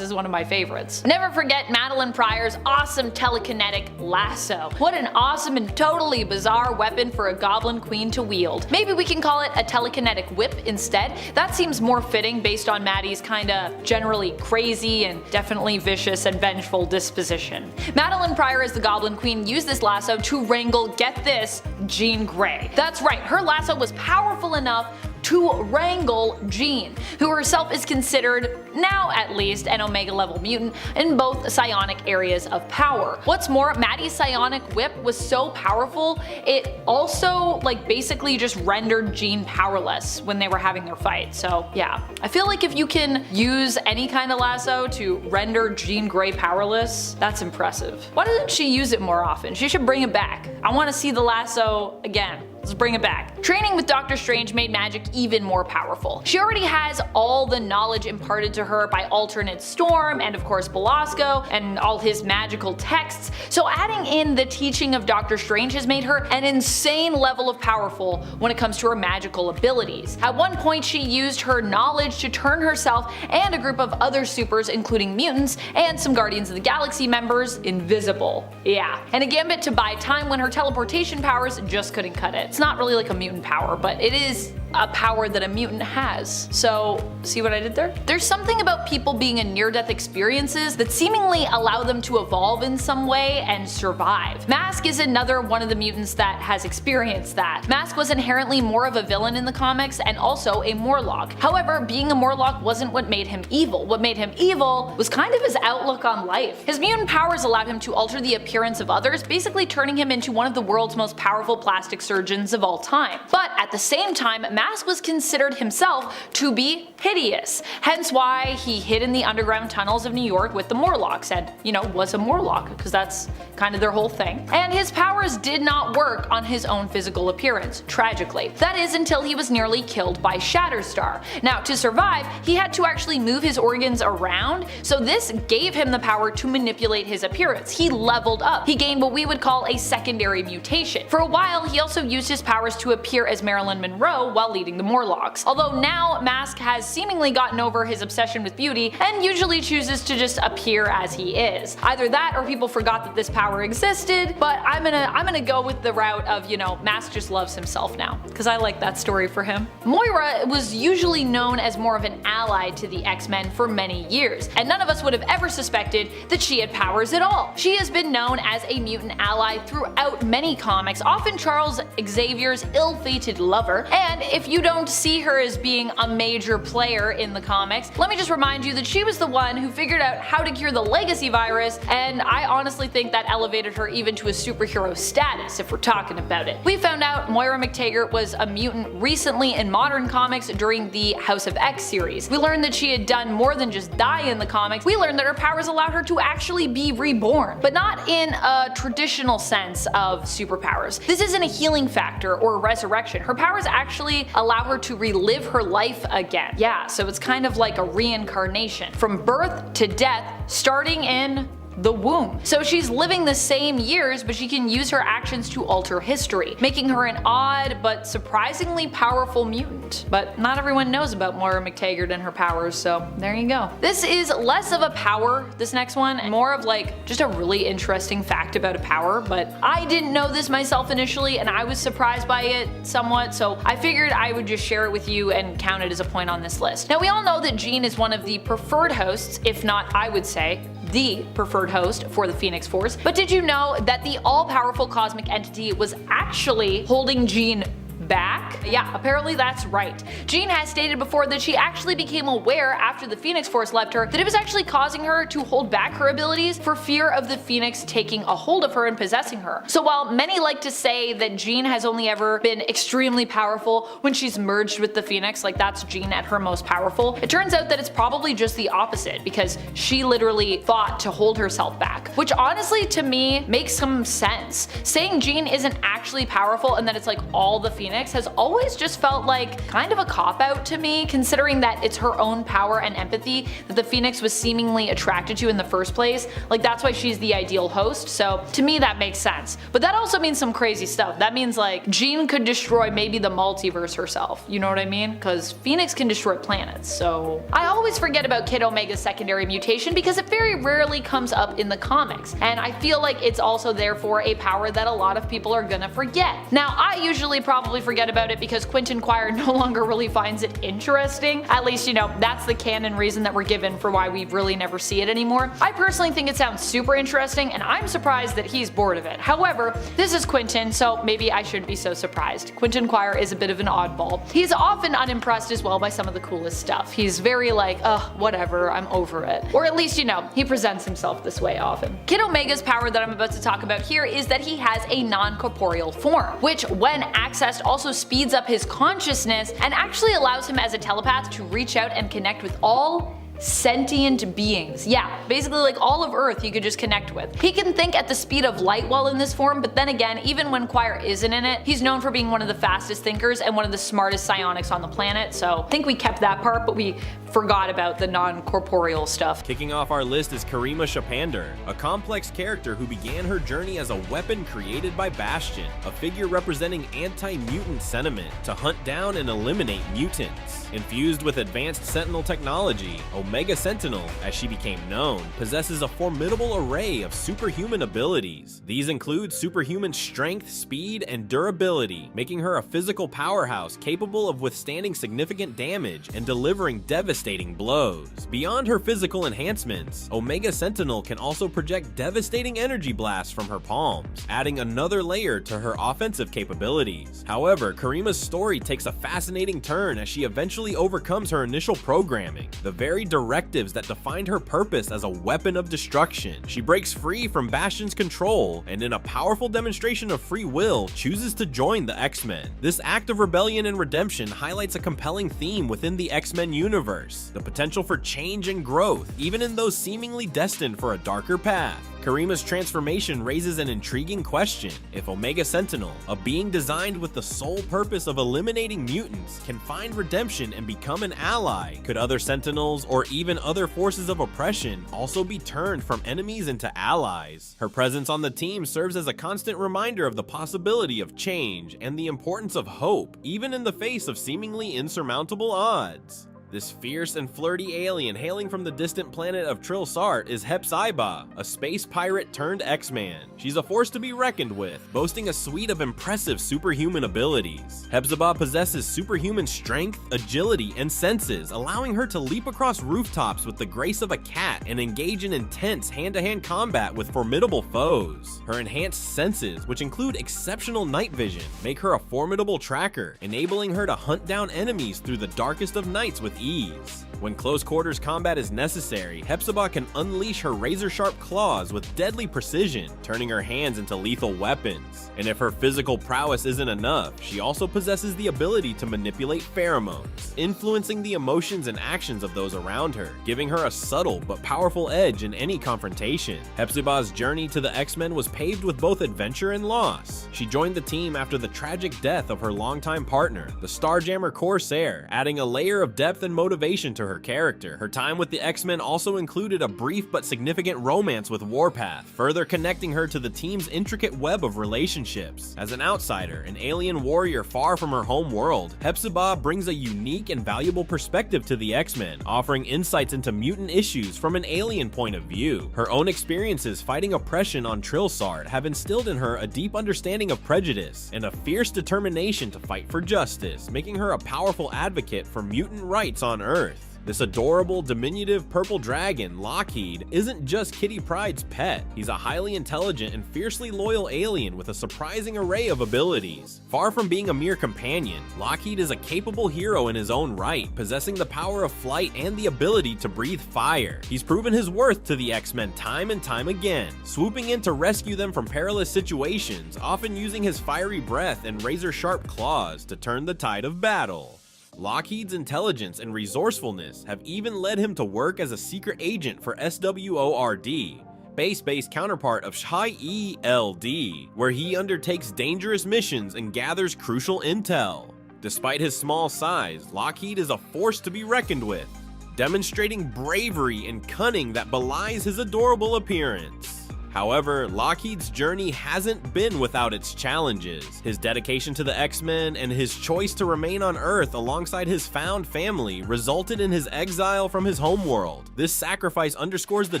is one of my favorites. Never forget Madeline Pryor's awesome telekinetic lasso. What an awesome and totally bizarre weapon for a goblin queen to wield. Maybe we can call it a telekinetic whip instead. That seems more fitting based on Maddie's kinda generally crazy and definitely vicious and vengeful disposition. Madeline Pryor as the Goblin Queen used this lasso to wrangle, get this, Jean Grey. That's right, her lasso was powerful enough to wrangle Jean, who herself is considered, now at least, an Omega level mutant in both psionic areas of power. What's more, Maddie's psionic whip was so powerful, it also like basically just rendered Jean powerless when they were having their fight. So yeah, I feel like if you can use any kind of lasso to render Jean Grey powerless, that's impressive. Why doesn't she use it more often? She should bring it back. I want to see the lasso again. Let's bring it back. Training with Doctor Strange made magic even more powerful. She already has all the knowledge imparted to her by Alternate Storm and of course Belasco and all his magical texts, so adding in the teaching of Doctor Strange has made her an insane level of powerful when it comes to her magical abilities. At one point she used her knowledge to turn herself and a group of other supers, including mutants and some Guardians of the Galaxy members, invisible. Yeah, and a gambit to buy time when her teleportation powers just couldn't cut it. It's not really like a mutant power, but it is a power that a mutant has. So, see what I did there? There's something about people being in near-death experiences that seemingly allow them to evolve in some way and survive. Mask is another one of the mutants that has experienced that. Mask was inherently more of a villain in the comics and also a Morlock. However, being a Morlock wasn't what made him evil. What made him evil was kind of his outlook on life. His mutant powers allowed him to alter the appearance of others, basically turning him into one of the world's most powerful plastic surgeons of all time. But at the same time, Mask was considered himself to be hideous, hence why he hid in the underground tunnels of New York with the Morlocks and, was a Morlock, because that's kind of their whole thing. And his powers did not work on his own physical appearance, tragically. That is until he was nearly killed by Shatterstar. Now, to survive, he had to actually move his organs around, so this gave him the power to manipulate his appearance. He leveled up. He gained what we would call a secondary mutation. For a while, he also used his powers to appear as Marilyn Monroe while leading the Morlocks. Although now Mask has seemingly gotten over his obsession with beauty and usually chooses to just appear as he is. Either that or people forgot that this power existed, but I'm gonna go with the route of, Mask just loves himself now, because I like that story for him. Moira was usually known as more of an ally to the X-Men for many years, and none of us would have ever suspected that she had powers at all. She has been known as a mutant ally throughout many comics, often Charles Xavier's ill-fated lover, and if you don't see her as being a major player in the comics, let me just remind you that she was the one who figured out how to cure the legacy virus, and I honestly think that elevated her even to a superhero status if we're talking about it. We found out Moira McTaggart was a mutant recently in modern comics during the House of X series. We learned that she had done more than just die in the comics. We learned that her powers allowed her to actually be reborn, but not in a traditional sense of superpowers. This isn't a healing factor or a resurrection. Her powers actually allow her to relive her life again. Yeah, so it's kind of like a reincarnation. From birth to death, starting in the womb. So she's living the same years, but she can use her actions to alter history, making her an odd but surprisingly powerful mutant. But not everyone knows about Moira McTaggart and her powers, so there you go. This is less of a power, this next one, and more of like just a really interesting fact about a power, but I didn't know this myself initially and I was surprised by it somewhat, so I figured I would just share it with you and count it as a point on this list. Now we all know that Jean is one of the preferred hosts, if not I would say the preferred host for the Phoenix Force, but did you know that the all-powerful cosmic entity was actually holding Jean back? Yeah, apparently that's right. Jean has stated before that she actually became aware after the Phoenix Force left her that it was actually causing her to hold back her abilities for fear of the Phoenix taking a hold of her and possessing her. So while many like to say that Jean has only ever been extremely powerful when she's merged with the Phoenix, like that's Jean at her most powerful, it turns out that it's probably just the opposite, because she literally fought to hold herself back, which honestly to me makes some sense. Saying Jean isn't actually powerful and that it's like all the Phoenix has always just felt like kind of a cop-out to me, considering that it's her own power and empathy that the Phoenix was seemingly attracted to in the first place. Like that's why she's the ideal host, so to me that makes sense. But that also means some crazy stuff. That means like Jean could destroy maybe the multiverse herself, you know what I mean? Because Phoenix can destroy planets, so I always forget about Kid Omega's secondary mutation because it very rarely comes up in the comics, and I feel like it's also therefore a power that a lot of people are gonna forget. Now I usually probably forget about it because Quentin Quire no longer really finds it interesting. At least, that's the canon reason that we're given for why we really never see it anymore. I personally think it sounds super interesting and I'm surprised that he's bored of it. However, this is Quentin, so maybe I shouldn't be so surprised. Quentin Quire is a bit of an oddball. He's often unimpressed as well by some of the coolest stuff. He's very like, ugh, whatever, I'm over it. Or at least, he presents himself this way often. Kid Omega's power that I'm about to talk about here is that he has a non-corporeal form, which when accessed also speeds up his consciousness and actually allows him as a telepath to reach out and connect with all sentient beings. Yeah, basically like all of Earth he could just connect with. He can think at the speed of light while in this form, but then again, even when Quire isn't in it, he's known for being one of the fastest thinkers and one of the smartest psionics on the planet, so I think we kept that part, but we forgot about the non-corporeal stuff. Kicking off our list is Karima Shapander, a complex character who began her journey as a weapon created by Bastion, a figure representing anti-mutant sentiment to hunt down and eliminate mutants. Infused with advanced Sentinel technology, Omega Sentinel, as she became known, possesses a formidable array of superhuman abilities. These include superhuman strength, speed, and durability, making her a physical powerhouse capable of withstanding significant damage and delivering devastating devastating blows. Beyond her physical enhancements, Omega Sentinel can also project devastating energy blasts from her palms, adding another layer to her offensive capabilities. However, Karima's story takes a fascinating turn as she eventually overcomes her initial programming, the very directives that defined her purpose as a weapon of destruction. She breaks free from Bastion's control, and in a powerful demonstration of free will, chooses to join the X-Men. This act of rebellion and redemption highlights a compelling theme within the X-Men universe, the potential for change and growth, even in those seemingly destined for a darker path. Karima's transformation raises an intriguing question. If Omega Sentinel, a being designed with the sole purpose of eliminating mutants, can find redemption and become an ally, could other Sentinels or even other forces of oppression also be turned from enemies into allies? Her presence on the team serves as a constant reminder of the possibility of change and the importance of hope, even in the face of seemingly insurmountable odds. This fierce and flirty alien hailing from the distant planet of Trilsart is Hepzibah, a space pirate turned X-Man. She's a force to be reckoned with, boasting a suite of impressive superhuman abilities. Hepzibah possesses superhuman strength, agility, and senses, allowing her to leap across rooftops with the grace of a cat and engage in intense hand-to-hand combat with formidable foes. Her enhanced senses, which include exceptional night vision, make her a formidable tracker, enabling her to hunt down enemies through the darkest of nights with ease. When close quarters combat is necessary, Hepzibah can unleash her razor-sharp claws with deadly precision, turning her hands into lethal weapons. And if her physical prowess isn't enough, she also possesses the ability to manipulate pheromones, influencing the emotions and actions of those around her, giving her a subtle but powerful edge in any confrontation. Hepzibah's journey to the X-Men was paved with both adventure and loss. She joined the team after the tragic death of her longtime partner, the Starjammer Corsair, adding a layer of depth and motivation to her character. Her time with the X-Men also included a brief but significant romance with Warpath, further connecting her to the team's intricate web of relationships. As an outsider, an alien warrior far from her home world, Hepzibah brings a unique and valuable perspective to the X-Men, offering insights into mutant issues from an alien point of view. Her own experiences fighting oppression on Trilsart have instilled in her a deep understanding of prejudice and a fierce determination to fight for justice, making her a powerful advocate for mutant rights on Earth. This adorable, diminutive purple dragon, Lockheed, isn't just Kitty Pryde's pet. He's a highly intelligent and fiercely loyal alien with a surprising array of abilities. Far from being a mere companion, Lockheed is a capable hero in his own right, possessing the power of flight and the ability to breathe fire. He's proven his worth to the X-Men time and time again, swooping in to rescue them from perilous situations, often using his fiery breath and razor-sharp claws to turn the tide of battle. Lockheed's intelligence and resourcefulness have even led him to work as a secret agent for SWORD, base-based counterpart of SHI-ELD, where he undertakes dangerous missions and gathers crucial intel. Despite his small size, Lockheed is a force to be reckoned with, demonstrating bravery and cunning that belies his adorable appearance. However, Lockheed's journey hasn't been without its challenges. His dedication to the X-Men and his choice to remain on Earth alongside his found family resulted in his exile from his homeworld. This sacrifice underscores the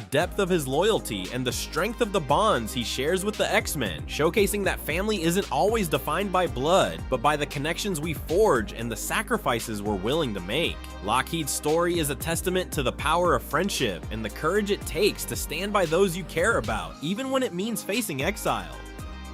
depth of his loyalty and the strength of the bonds he shares with the X-Men, showcasing that family isn't always defined by blood, but by the connections we forge and the sacrifices we're willing to make. Lockheed's story is a testament to the power of friendship and the courage it takes to stand by those you care about, even when it means facing exile.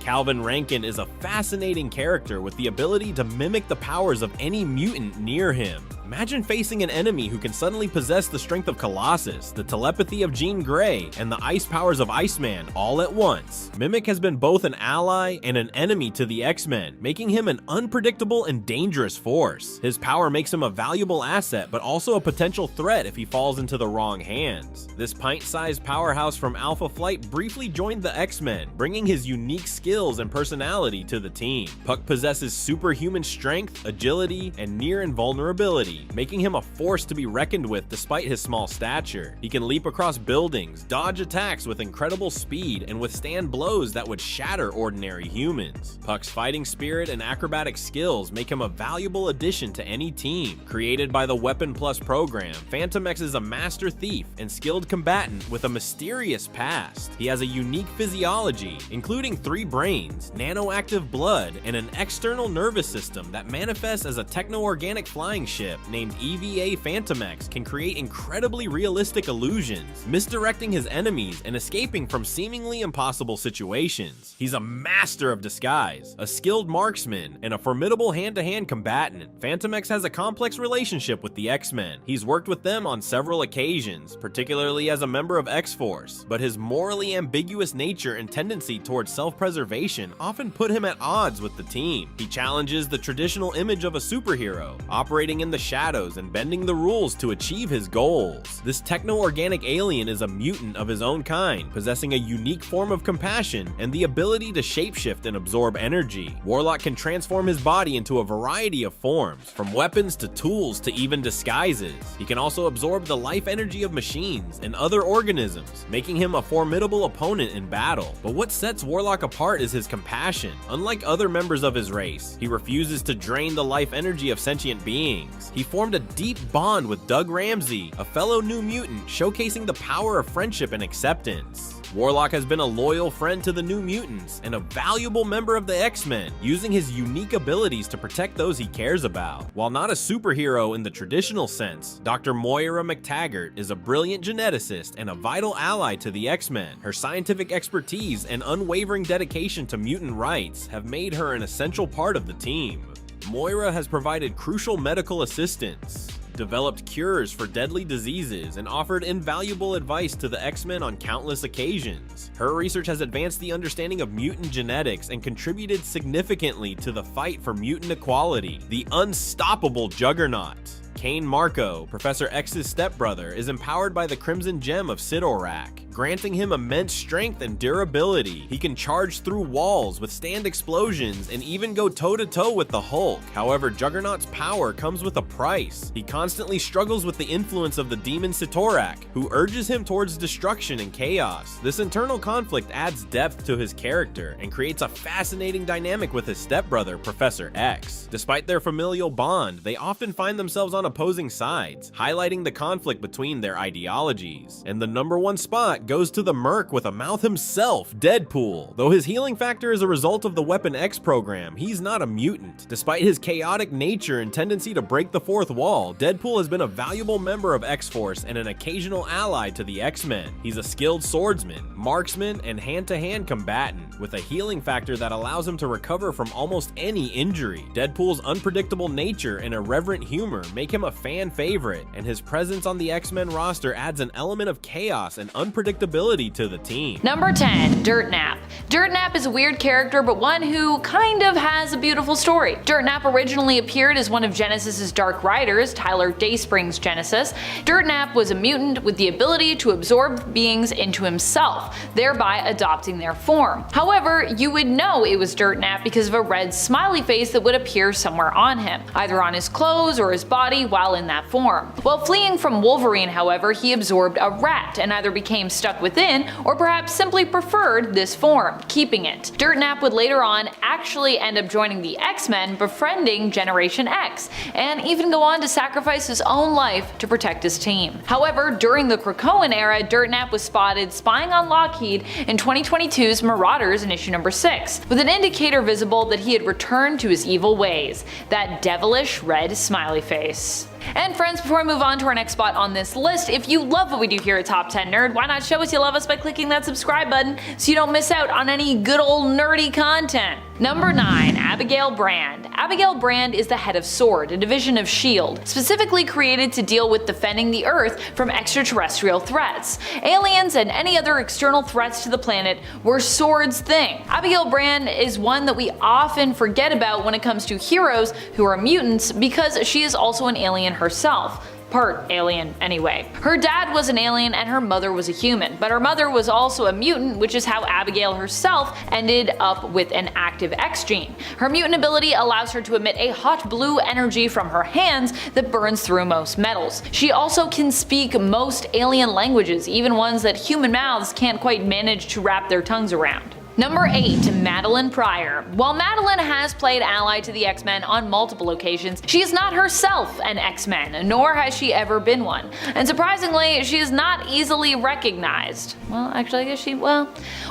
Calvin Rankin is a fascinating character with the ability to mimic the powers of any mutant near him. Imagine facing an enemy who can suddenly possess the strength of Colossus, the telepathy of Jean Grey, and the ice powers of Iceman all at once. Mimic has been both an ally and an enemy to the X-Men, making him an unpredictable and dangerous force. His power makes him a valuable asset, but also a potential threat if he falls into the wrong hands. This pint-sized powerhouse from Alpha Flight briefly joined the X-Men, bringing his unique skills and personality to the team. Puck possesses superhuman strength, agility, and near invulnerability, making him a force to be reckoned with despite his small stature. He can leap across buildings, dodge attacks with incredible speed, and withstand blows that would shatter ordinary humans. Puck's fighting spirit and acrobatic skills make him a valuable addition to any team. Created by the Weapon Plus program, Phantom X is a master thief and skilled combatant with a mysterious past. He has a unique physiology, including 3 brains, nanoactive blood, and an external nervous system that manifests as a techno-organic flying ship named EVA Phantom X can create incredibly realistic illusions, misdirecting his enemies and escaping from seemingly impossible situations. He's a master of disguise, a skilled marksman, and a formidable hand-to-hand combatant. Phantom X has a complex relationship with the X-Men. He's worked with them on several occasions, particularly as a member of X-Force, but his morally ambiguous nature and tendency towards self-preservation often put him at odds with the team. He challenges the traditional image of a superhero, operating in the shadows and bending the rules to achieve his goals. This techno-organic alien is a mutant of his own kind, possessing a unique form of compassion and the ability to shapeshift and absorb energy. Warlock can transform his body into a variety of forms, from weapons to tools to even disguises. He can also absorb the life energy of machines and other organisms, making him a formidable opponent in battle. But what sets Warlock apart is his compassion. Unlike other members of his race, he refuses to drain the life energy of sentient beings. He formed a deep bond with Doug Ramsey, a fellow New Mutant, showcasing the power of friendship and acceptance. Warlock has been a loyal friend to the New Mutants and a valuable member of the X-Men, using his unique abilities to protect those he cares about. While not a superhero in the traditional sense, Dr. Moira McTaggart is a brilliant geneticist and a vital ally to the X-Men. Her scientific expertise and unwavering dedication to mutant rights have made her an essential part of the team. Moira has provided crucial medical assistance, developed cures for deadly diseases, and offered invaluable advice to the X-Men on countless occasions. Her research has advanced the understanding of mutant genetics and contributed significantly to the fight for mutant equality. The unstoppable Juggernaut, Kane Marco, Professor X's stepbrother, is empowered by the Crimson Gem of Sidorak, granting him immense strength and durability. He can charge through walls, withstand explosions, and even go toe-to-toe with the Hulk. However, Juggernaut's power comes with a price. He constantly struggles with the influence of the demon Sitorak, who urges him towards destruction and chaos. This internal conflict adds depth to his character and creates a fascinating dynamic with his stepbrother, Professor X. Despite their familial bond, they often find themselves on opposing sides, highlighting the conflict between their ideologies. And the #1 spot goes to the Merc with a mouth himself, Deadpool. Though his healing factor is a result of the Weapon X program, he's not a mutant. Despite his chaotic nature and tendency to break the fourth wall, Deadpool has been a valuable member of X-Force and an occasional ally to the X-Men. He's a skilled swordsman, marksman, and hand-to-hand combatant, with a healing factor that allows him to recover from almost any injury. Deadpool's unpredictable nature and irreverent humor make him a fan favorite, and his presence on the X-Men roster adds an element of chaos and unpredictability to the team. Number 10, Dirtnap. Dirtnap is a weird character, but one who kind of has a beautiful story. Dirtnap originally appeared as one of Genesis's Dark Riders, Tyler Dayspring's Genesis. Dirtnap was a mutant with the ability to absorb beings into himself, thereby adopting their form. However, you would know it was Dirtnap because of a red smiley face that would appear somewhere on him, either on his clothes or his body while in that form. While fleeing from Wolverine, however, he absorbed a rat and either became stuck within or perhaps simply preferred this form, keeping it. Dirtnap would later on actually end up joining the X-Men, befriending Generation X, and even go on to sacrifice his own life to protect his team. However, during the Krakoan era, Dirtnap was spotted spying on Lockheed in 2022's Marauders in issue number 6, with an indicator visible that he had returned to his evil ways, that devilish red smiley face. And friends, before I move on to our next spot on this list, if you love what we do here at Top 10 Nerd, why not show us you love us by clicking that subscribe button so you don't miss out on any good old nerdy content. Number 9, Abigail Brand. Abigail Brand is the head of SWORD, a division of S.H.I.E.L.D., specifically created to deal with defending the Earth from extraterrestrial threats. Aliens and any other external threats to the planet were SWORD's thing. Abigail Brand is one that we often forget about when it comes to heroes who are mutants because she is also an alien herself. Part alien anyway. Her dad was an alien and her mother was a human, but her mother was also a mutant, which is how Abigail herself ended up with an active X gene. Her mutant ability allows her to emit a hot blue energy from her hands that burns through most metals. She also can speak most alien languages, even ones that human mouths can't quite manage to wrap their tongues around. Number 8. Madeline Pryor. While Madeline has played ally to the X-Men on multiple occasions, she is not herself an X-Men, nor has she ever been one. And surprisingly, she is not easily recognized. Well, actually, I guess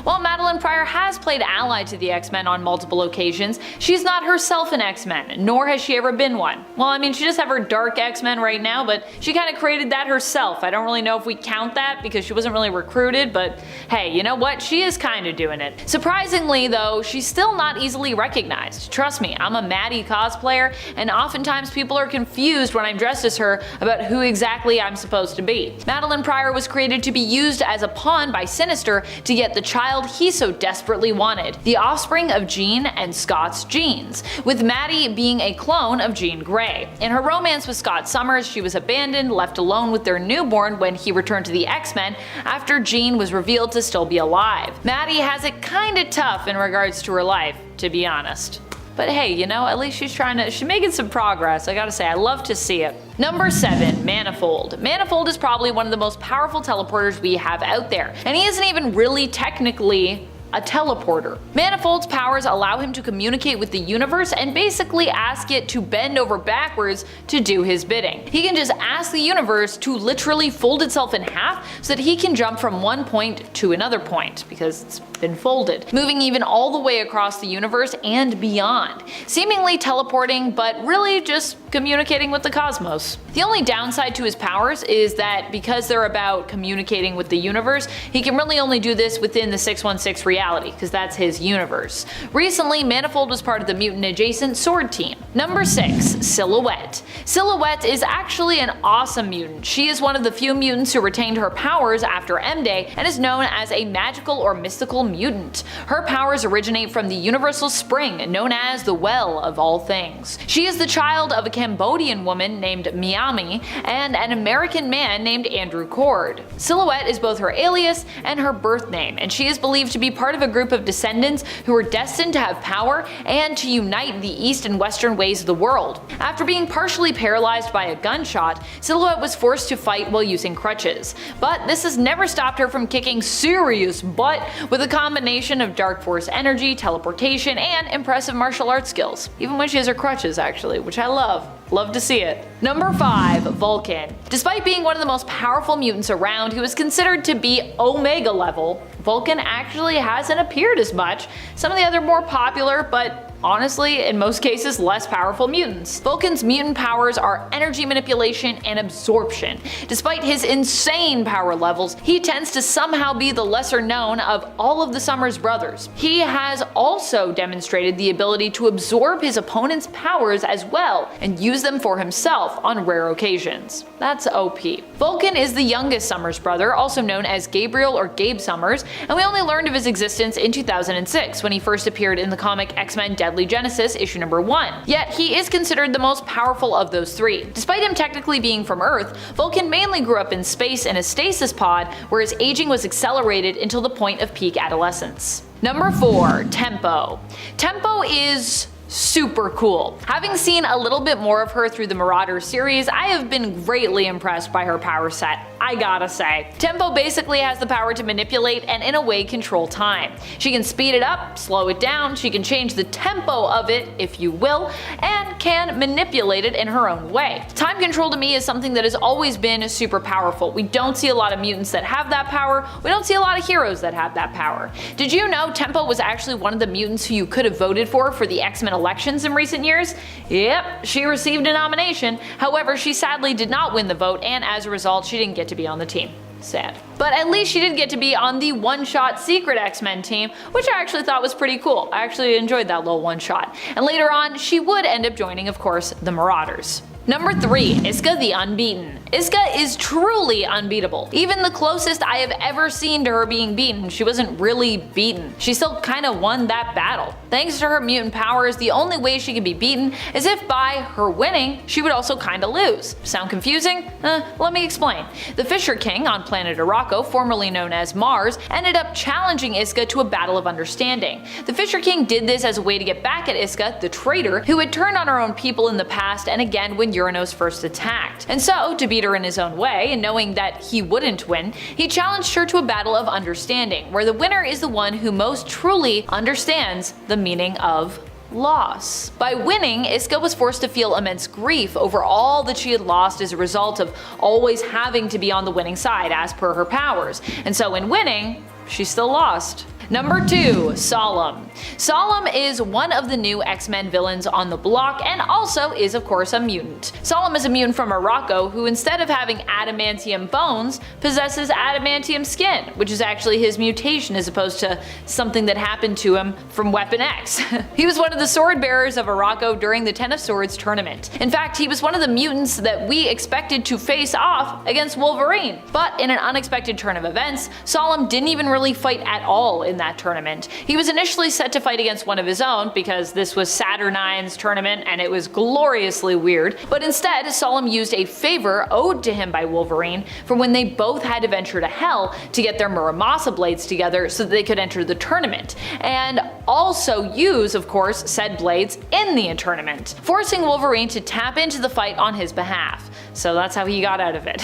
while Madeline Pryor has played ally to the X-Men on multiple occasions, she's not herself an X-Men, nor has she ever been one. Well, I mean, she does have her dark X-Men right now, but she kind of created that herself. I don't really know if we count that because she wasn't really recruited, but hey, you know what? She is kind of doing it. Surprisingly though, she's still not easily recognized. Trust me, I'm a Maddie cosplayer, and oftentimes people are confused when I'm dressed as her about who exactly I'm supposed to be. Madeline Pryor was created to be used as a pawn by Sinister to get the child he so desperately wanted, the offspring of Jean and Scott's genes, with Maddie being a clone of Jean Grey. In her romance with Scott Summers, she was abandoned, left alone with their newborn when he returned to the X-Men after Jean was revealed to still be alive. Maddie has it kinda tough in regards to her life, to be honest. But hey, you know, at least she's making some progress. I gotta say, I love to see it. Number 7. Manifold. Manifold is probably one of the most powerful teleporters we have out there, and he isn't even really technically a teleporter. Manifold's powers allow him to communicate with the universe and basically ask it to bend over backwards to do his bidding. He can just ask the universe to literally fold itself in half so that he can jump from one point to another point, because it's been folded, moving even all the way across the universe and beyond, seemingly teleporting but really just communicating with the cosmos. The only downside to his powers is that because they're about communicating with the universe, he can really only do this within the 616 reality, because that's his universe. Recently, Manifold was part of the Mutant adjacent Sword team. Number 6. Silhouette. Silhouette is actually an awesome mutant. She is one of the few mutants who retained her powers after M-Day and is known as a magical or mystical mutant. Her powers originate from the universal spring known as the Well of All Things. She is the child of a Cambodian woman named Miami and an American man named Andrew Cord. Silhouette is both her alias and her birth name, and she is believed to be part of a group of descendants who are destined to have power and to unite the east and western ways of the world. After being partially paralyzed by a gunshot, Silhouette was forced to fight while using crutches, but this has never stopped her from kicking serious butt with a combination of dark force energy, teleportation, and impressive martial arts skills. Even when she has her crutches, actually, which I love. Love to see it. Number 5. Vulcan. Despite being one of the most powerful mutants around, he was considered to be Omega level. Vulcan actually hasn't appeared as much. Some of the other more popular, but honestly, in most cases, less powerful mutants. Vulcan's mutant powers are energy manipulation and absorption. Despite his insane power levels, he tends to somehow be the lesser known of all of the Summers brothers. He has also demonstrated the ability to absorb his opponent's powers as well and use them for himself on rare occasions. That's OP. Vulcan is the youngest Summers brother, also known as Gabriel or Gabe Summers, and we only learned of his existence in 2006 when he first appeared in the comic X-Men Deadly Genesis issue number 1. Yet he is considered the most powerful of those three. Despite him technically being from Earth, Vulcan mainly grew up in space in a stasis pod where his aging was accelerated until the point of peak adolescence. Number 4. Tempo. Tempo is super cool. Having seen a little bit more of her through the Marauders series, I have been greatly impressed by her power set, I gotta say. Tempo basically has the power to manipulate and in a way control time. She can speed it up, slow it down, she can change the tempo of it, if you will, and can manipulate it in her own way. Time control to me is something that has always been super powerful. We don't see a lot of mutants that have that power, we don't see a lot of heroes that have that power. Did you know Tempo was actually one of the mutants who you could have voted for the X-Men elections in recent years? Yep, she received a nomination. However, she sadly did not win the vote, and as a result, she didn't get to be on the team. Sad. But at least she did get to be on the one-shot secret X-Men team, which I actually thought was pretty cool. I actually enjoyed that little one-shot. And later on, she would end up joining, of course, the Marauders. Number 3. Iska the Unbeaten. Iska is truly unbeatable. Even the closest I have ever seen to her being beaten, she wasn't really beaten. She still kinda won that battle. Thanks to her mutant powers, the only way she could be beaten is if by her winning, she would also kinda lose. Sound confusing? Let me explain. The Fisher King on planet Arakko, formerly known as Mars, ended up challenging Iska to a battle of understanding. The Fisher King did this as a way to get back at Iska, the traitor, who had turned on her own people in the past, and again when Uranos first attacked. And so, to beat her in his own way, and knowing that he wouldn't win, he challenged her to a battle of understanding, where the winner is the one who most truly understands the meaning of loss. By winning, Iska was forced to feel immense grief over all that she had lost as a result of always having to be on the winning side as per her powers, and so in winning, she still lost. Number 2, Solemn. Solemn is one of the new X-Men villains on the block and also is of course a mutant. Solemn is a mutant from Morocco who, instead of having adamantium bones, possesses adamantium skin, which is actually his mutation as opposed to something that happened to him from Weapon X. He was one of the sword bearers of Morocco during the Ten of Swords tournament. In fact, he was one of the mutants that we expected to face off against Wolverine. But in an unexpected turn of events, Solemn didn't even really fight at all in that tournament. He was initially set to fight against one of his own because this was Saturnine's tournament and it was gloriously weird, but instead Solemn used a favor owed to him by Wolverine for when they both had to venture to Hell to get their Muramasa blades together so that they could enter the tournament, and also use, of course, said blades in the tournament, forcing Wolverine to tap into the fight on his behalf. So that's how he got out of it.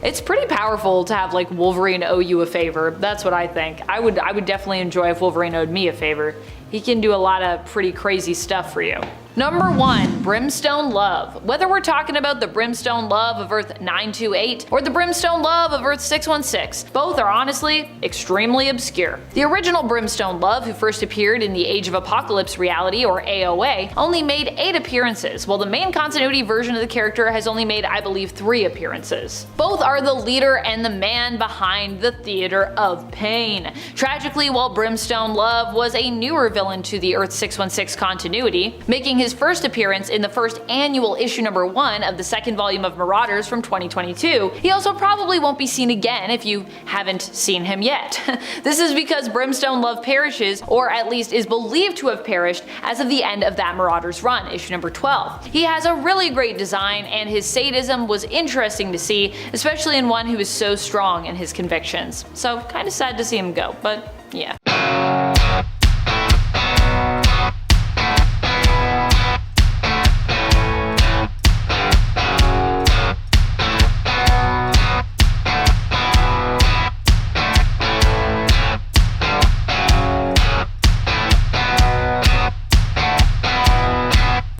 It's pretty powerful to have like Wolverine owe you a favor. That's what I think. I would definitely enjoy if Wolverine owed me a favor. He can do a lot of pretty crazy stuff for you. Number 1, Brimstone Love. Whether we're talking about the Brimstone Love of Earth 928 or the Brimstone Love of Earth 616, both are honestly extremely obscure. The original Brimstone Love, who first appeared in the Age of Apocalypse reality, or AOA, only made 8 appearances, while the main continuity version of the character has only made, I believe, 3 appearances. Both are the leader and the man behind the Theater of Pain. Tragically, while Brimstone Love was a newer villain to the Earth 616 continuity, making his first appearance in the first annual issue number 1 of the second volume of Marauders from 2022, he also probably won't be seen again if you haven't seen him yet. This is because Brimstone Love perishes, or at least is believed to have perished, as of the end of that Marauders run, issue number 12. He has a really great design, and his sadism was interesting to see, especially in one who is so strong in his convictions. So kinda sad to see him go, but yeah.